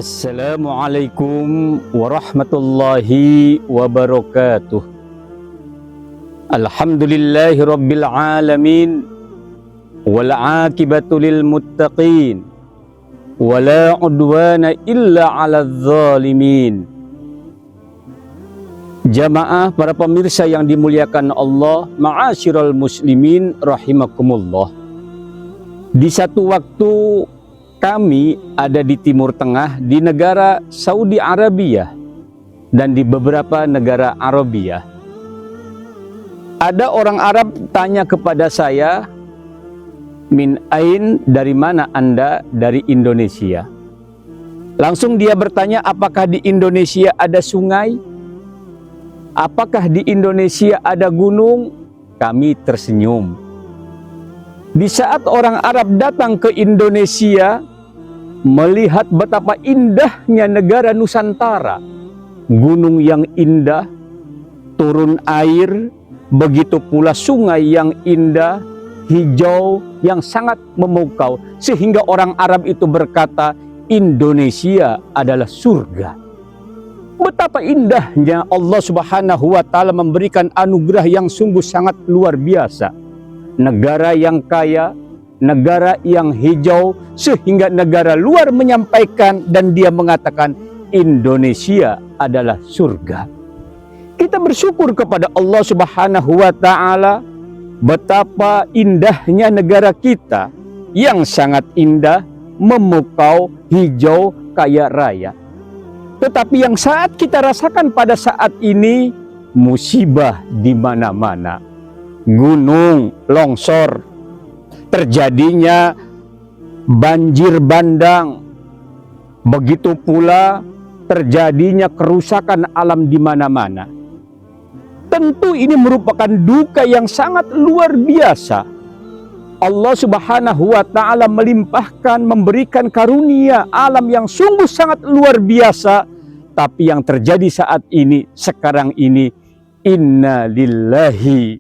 Assalamualaikum warahmatullahi wabarakatuh. Alhamdulillahi rabbil alamin, wal aqibatu lil muttaqin, wala udwana illa 'alal zalimin. Jamaah para pemirsa yang dimuliakan Allah, ma'asyiral muslimin rahimakumullah. Di satu waktu kami ada di Timur Tengah, di negara Saudi Arabia dan di beberapa negara Arabia. Ada orang Arab tanya kepada saya, "Min ain, dari mana Anda?" "Dari Indonesia." Langsung dia bertanya, apakah di Indonesia ada sungai? Apakah di Indonesia ada gunung? Kami tersenyum. Di saat orang Arab datang ke Indonesia, melihat betapa indahnya negara Nusantara, gunung yang indah, turun air, begitu pula sungai yang indah, hijau, yang sangat memukau, sehingga orang Arab itu berkata, Indonesia adalah surga. Betapa indahnya Allah Subhanahu wa Ta'ala memberikan anugerah yang sungguh sangat luar biasa. Negara yang kaya, negara yang hijau, sehingga negara luar menyampaikan dan dia mengatakan Indonesia adalah surga. Kita bersyukur kepada Allah Subhanahu wa Ta'ala betapa indahnya negara kita yang sangat indah, memukau, hijau, kaya raya. Tetapi yang saat kita rasakan pada saat ini, musibah di mana-mana. Gunung longsor, terjadinya banjir bandang, begitu pula terjadinya kerusakan alam di mana-mana. Tentu ini merupakan duka yang sangat luar biasa. Allah Subhanahu wa Ta'ala melimpahkan, memberikan karunia alam yang sungguh sangat luar biasa. Tapi yang terjadi saat ini, sekarang ini, inna lillahi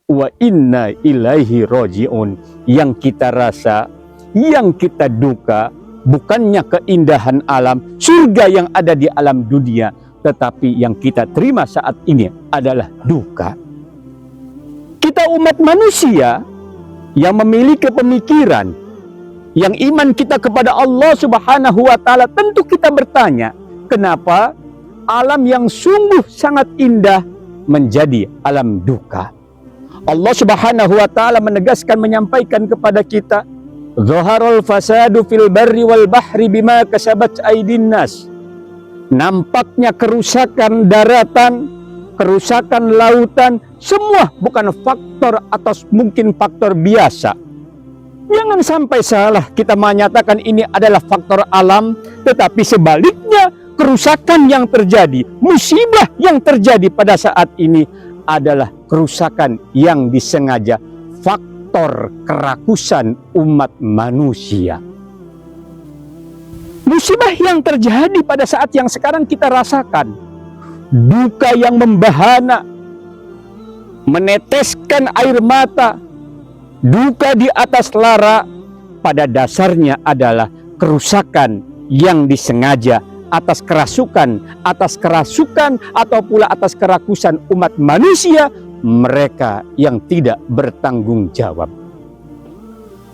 wa inna ilaihi roji'un. Yang kita rasa, yang kita duka, bukannya keindahan alam, surga yang ada di alam dunia, tetapi yang kita terima saat ini adalah duka. Kita umat manusia yang memiliki pemikiran, yang iman kita kepada Allah Subhanahu wa Ta'ala, tentu kita bertanya, kenapa alam yang sungguh sangat indah menjadi alam duka? Allah Subhanahu wa Ta'ala menegaskan, menyampaikan kepada kita, Zaharul fasadu fil barri wal bahri bima kasabat aydin nas. Nampaknya kerusakan daratan, kerusakan lautan, semua bukan faktor atau mungkin faktor biasa. Jangan sampai salah kita menyatakan ini adalah faktor alam, tetapi sebaliknya kerusakan yang terjadi, musibah yang terjadi pada saat ini adalah kerusakan yang disengaja, faktor kerakusan umat manusia. Musibah yang terjadi pada saat yang sekarang kita rasakan, duka yang membahana, meneteskan air mata, duka di atas lara, pada dasarnya adalah kerusakan yang disengaja atas kerasukan atau pula atas kerakusan umat manusia, mereka yang tidak bertanggung jawab.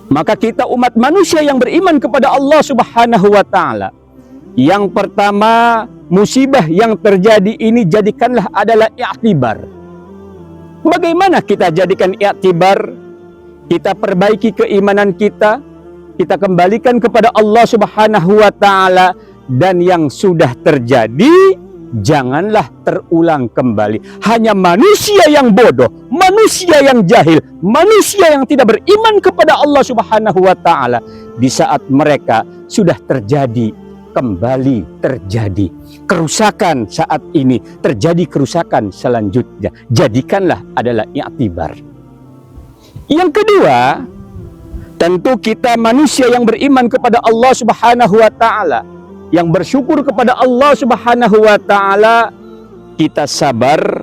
Maka kita umat manusia yang beriman kepada Allah Subhanahu wa Ta'ala, yang pertama, musibah yang terjadi ini jadikanlah adalah i'tibar. Bagaimana kita jadikan i'tibar? Kita perbaiki keimanan kita kembalikan kepada Allah Subhanahu wa Ta'ala, dan yang sudah terjadi janganlah terulang kembali. Hanya manusia yang bodoh, manusia yang jahil, manusia yang tidak beriman kepada Allah Subhanahu wa taala, di saat mereka sudah terjadi, kembali terjadi kerusakan saat ini, terjadi kerusakan selanjutnya. Jadikanlah adalah i'tibar. Yang kedua, tentu kita manusia yang beriman kepada Allah Subhanahu wa taala, yang bersyukur kepada Allah Subhanahu wa taala, kita sabar,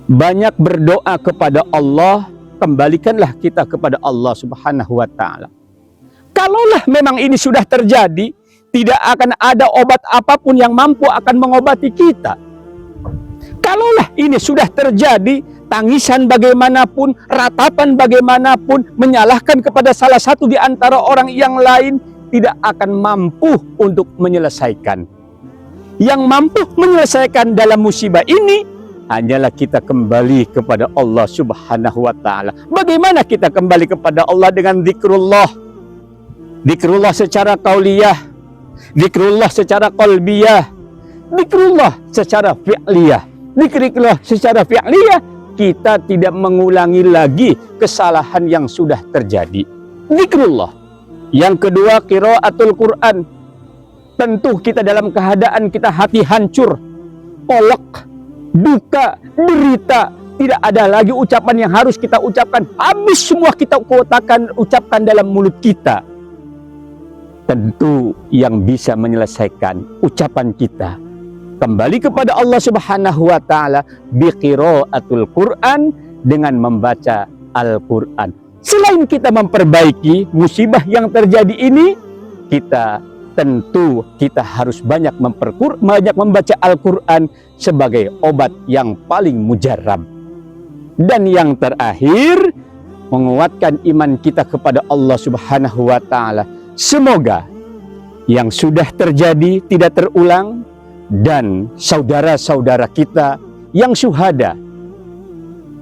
banyak berdoa kepada Allah, kembalikanlah kita kepada Allah Subhanahu wa taala. Kalaulah memang ini sudah terjadi, tidak akan ada obat apapun yang mampu akan mengobati kita. Kalaulah ini sudah terjadi, tangisan bagaimanapun, ratapan bagaimanapun, menyalahkan kepada salah satu di antara orang yang lain, tidak akan mampu untuk menyelesaikan. Yang mampu menyelesaikan dalam musibah ini hanyalah kita kembali kepada Allah Subhanahu wa taala. Bagaimana kita kembali kepada Allah? Dengan zikrullah. Zikrullah secara qauliyah, zikrullah secara qalbiyah, zikrullah secara fi'liyah. Zikrullah secara fi'liyah, kita tidak mengulangi lagi kesalahan yang sudah terjadi. Zikrullah. Yang kedua, qiraatul Quran. Tentu kita dalam keadaan kita hati hancur, kolak, duka, derita, tidak ada lagi ucapan yang harus kita ucapkan. Habis semua kita ucapkan dalam mulut kita. Tentu yang bisa menyelesaikan ucapan kita kembali kepada Allah Subhanahu wa taala biqiraatul Quran, dengan membaca Al-Quran. Selain kita memperbaiki musibah yang terjadi ini, kita tentu kita harus banyak membaca Al-Quran sebagai obat yang paling mujarab. Dan yang terakhir, menguatkan iman kita kepada Allah Subhanahu wa taala. Semoga yang sudah terjadi tidak terulang, dan saudara-saudara kita yang syuhada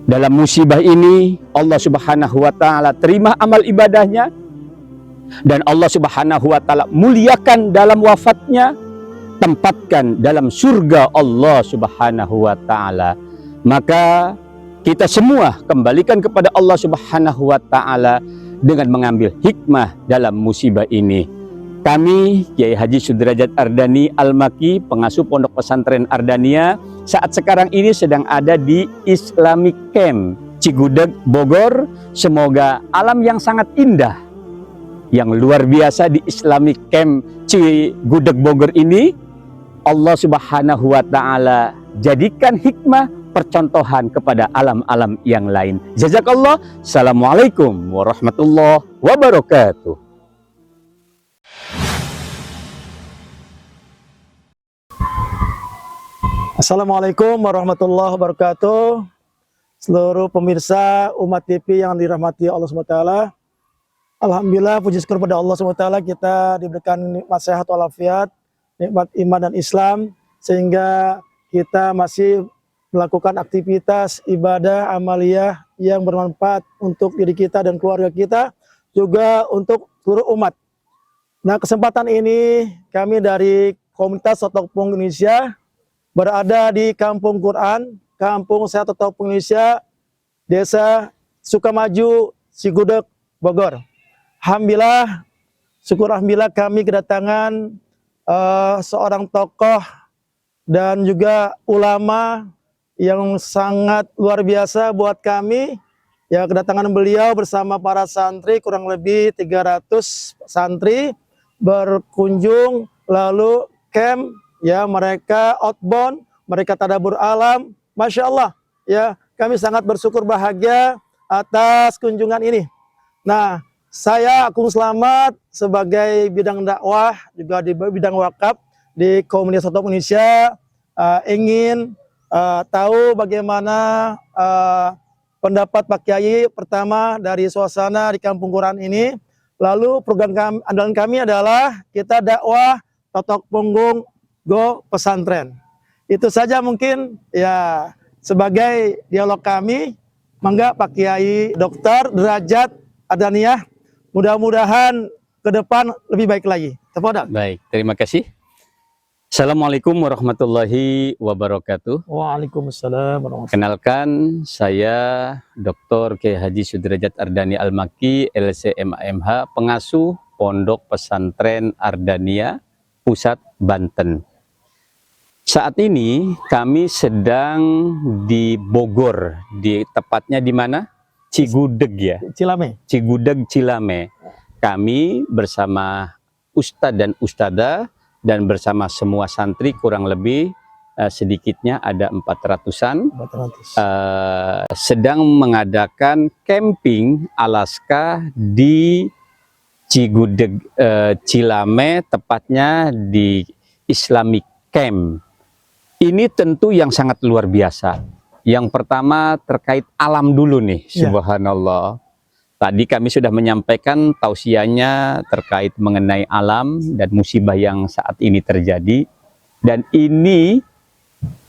dalam musibah ini, Allah Subhanahu wa taala terima amal ibadahnya, dan Allah Subhanahu wa taala muliakan dalam wafatnya, tempatkan dalam surga Allah Subhanahu wa taala. Maka kita semua kembalikan kepada Allah Subhanahu wa taala dengan mengambil hikmah dalam musibah ini. Kami, Kiai Haji Sudrajat Ardani Al-Maki, pengasuh Pondok Pesantren Ardania, saat sekarang ini sedang ada di Islamic Camp Cigudeg, Bogor. Semoga alam yang sangat indah, yang luar biasa di Islamic Camp Cigudeg, Bogor ini, Allah Subhanahu wa taala jadikan hikmah percontohan kepada alam-alam yang lain. Jazakallah. Assalamualaikum warahmatullahi wabarakatuh. Assalamualaikum warahmatullahi wabarakatuh. Seluruh pemirsa Umat TV yang dirahmati Allah SWT. Alhamdulillah, puji syukur pada Allah SWT, kita diberikan nikmat sehat walafiat, nikmat iman dan Islam, sehingga kita masih melakukan aktivitas ibadah amaliyah yang bermanfaat untuk diri kita dan keluarga kita, juga untuk seluruh umat. Nah, kesempatan ini kami dari Komunitas Sotopung Indonesia berada di Kampung Quran, Kampung Sehat Sotopung Indonesia, Desa Sukamaju, Cigudeg, Bogor. Alhamdulillah, syukur alhamdulillah kami kedatangan seorang tokoh dan juga ulama yang sangat luar biasa buat kami. Ya, kedatangan beliau bersama para santri, kurang lebih 300 santri berkunjung, lalu camp, ya, mereka outbound, mereka tadabur alam. Masya Allah, ya, kami sangat bersyukur bahagia atas kunjungan ini. Nah, saya Agung Slamet sebagai bidang dakwah, juga di bidang wakaf di Komunitas Sotopung Indonesia, ingin tahu bagaimana pendapat Pak Kiai pertama dari suasana di Kampung Quran ini. Lalu program andalan kami adalah kita dakwah totok punggung go pesantren. Itu saja mungkin ya sebagai dialog kami. Mangga Pak Kiai Dr. Derajat Ardaniyah, mudah-mudahan ke depan lebih baik lagi. Tafadhal. Baik, terima kasih. Assalamualaikum warahmatullahi wabarakatuh. Waalaikumsalam warahmatullahi Kenalkan, saya Dr. Kiai Haji Sudrajat Ardani Al-Makki, LCMAMH, pengasuh Pondok Pesantren Ardania, Pusat, Banten. Saat ini kami sedang di Bogor, tepatnya di mana? Cigudeg ya, Cilame. Cigudeg Cilame. Kami bersama Ustadz dan Ustadzah dan bersama semua santri kurang lebih sedikitnya ada 400-an 400. sedang mengadakan camping Alaska di Cigudeg Cilame, tepatnya di Islamic Camp. Ini tentu yang sangat luar biasa. Yang pertama terkait alam dulu nih, subhanallah. Tadi kami sudah menyampaikan tausiahnya terkait mengenai alam dan musibah yang saat ini terjadi. Dan ini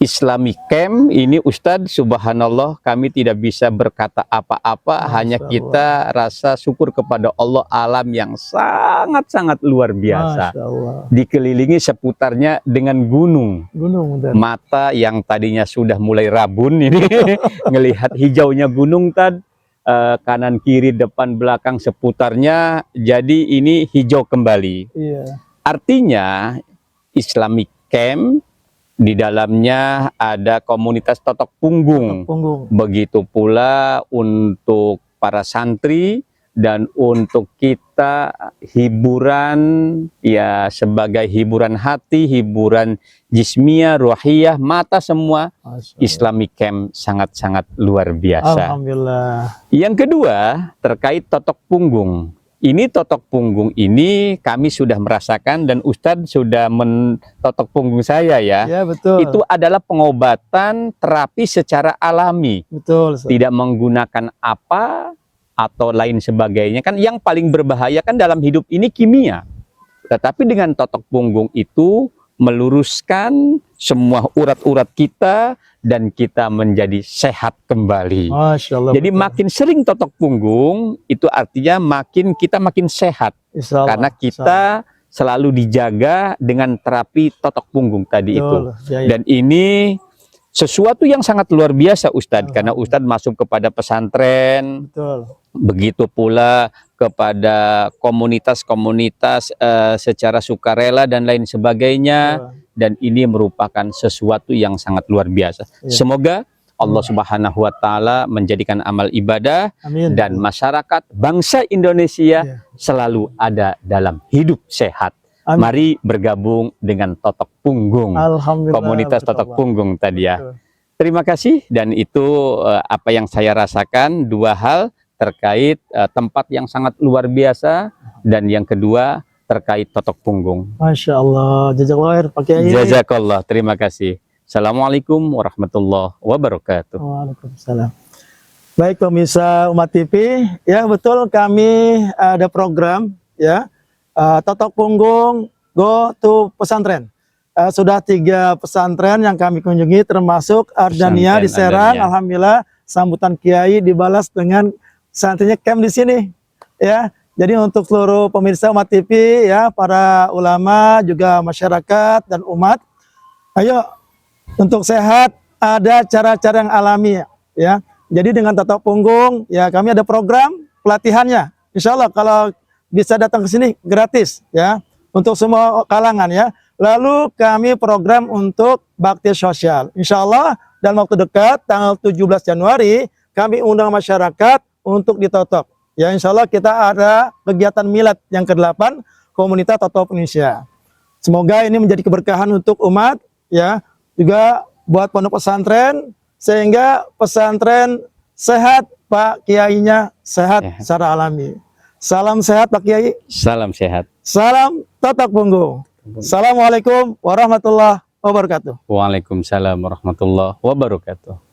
Islamic Camp, ini Ustadz, subhanallah, kami tidak bisa berkata apa-apa, hanya kita rasa syukur kepada Allah, alam yang sangat-sangat luar biasa. Dikelilingi seputarnya dengan gunung. Mata yang tadinya sudah mulai rabun ini, ngelihat hijaunya gunung tadi. Kanan kiri depan belakang seputarnya, jadi ini hijau kembali. Artinya Islamic Camp di dalamnya ada komunitas totok punggung. Begitu pula untuk para santri dan untuk kita hiburan ya, sebagai hiburan hati, hiburan jismiyah, ruhiyah, mata semua. Islamic Camp sangat-sangat luar biasa. Alhamdulillah. Yang kedua terkait totok punggung. Ini totok punggung ini kami sudah merasakan dan Ustadz sudah mentotok punggung saya ya. Ya, betul. Itu adalah pengobatan terapi secara alami. Betul. Tidak menggunakan apa atau lain sebagainya. Kan yang paling berbahaya kan dalam hidup ini kimia. Tetapi dengan totok punggung itu meluruskan semua urat-urat kita dan kita menjadi sehat kembali. Masya Allah, jadi betul. Makin sering totok punggung itu artinya kita makin sehat. Karena kita selalu dijaga dengan terapi totok punggung tadi itu. Dan ini sesuatu yang sangat luar biasa Ustadz, karena Ustadz masuk kepada pesantren. Begitu pula kepada komunitas-komunitas secara sukarela dan lain sebagainya. Dan ini merupakan sesuatu yang sangat luar biasa. Semoga Allah Subhanahu wa Ta'ala menjadikan amal ibadah dan masyarakat bangsa Indonesia selalu ada dalam hidup sehat. Mari bergabung dengan totok punggung, komunitas totok punggung tadi ya. Terima kasih, dan itu apa yang saya rasakan, dua hal terkait tempat yang sangat luar biasa, dan yang kedua terkait totok punggung. Masya Allah, jazakallah Pak Kiai. Jazakallah, terima kasih. Assalamualaikum warahmatullahi wabarakatuh. Waalaikumsalam. Baik pemirsa Umat TV, ya betul kami ada program ya, totok punggung Go to Pesantren. Sudah 3 pesantren yang kami kunjungi, termasuk Ardania di Serang. Alhamdulillah sambutan Kiai dibalas dengan santrinya camp di sini ya. Jadi untuk seluruh pemirsa Umat TV ya, para ulama juga masyarakat dan umat, ayo untuk sehat ada cara-cara yang alami ya. Jadi dengan totok punggung ya, kami ada program pelatihannya. Insya Allah kalau bisa datang ke sini gratis ya, untuk semua kalangan ya. Lalu kami program untuk bakti sosial. Insya Allah dalam waktu dekat tanggal 17 Januari kami undang masyarakat untuk ditotok. Ya, insya Allah kita ada kegiatan milad yang ke-8 komunitas totok Indonesia. Semoga ini menjadi keberkahan untuk umat ya, juga buat pondok pesantren, sehingga pesantren sehat, Pak Kiainya sehat secara alami. Salam sehat Pak Kiai. Salam sehat. Salam totok punggung. Assalamualaikum warahmatullahi wabarakatuh. Waalaikumsalam warahmatullahi wabarakatuh.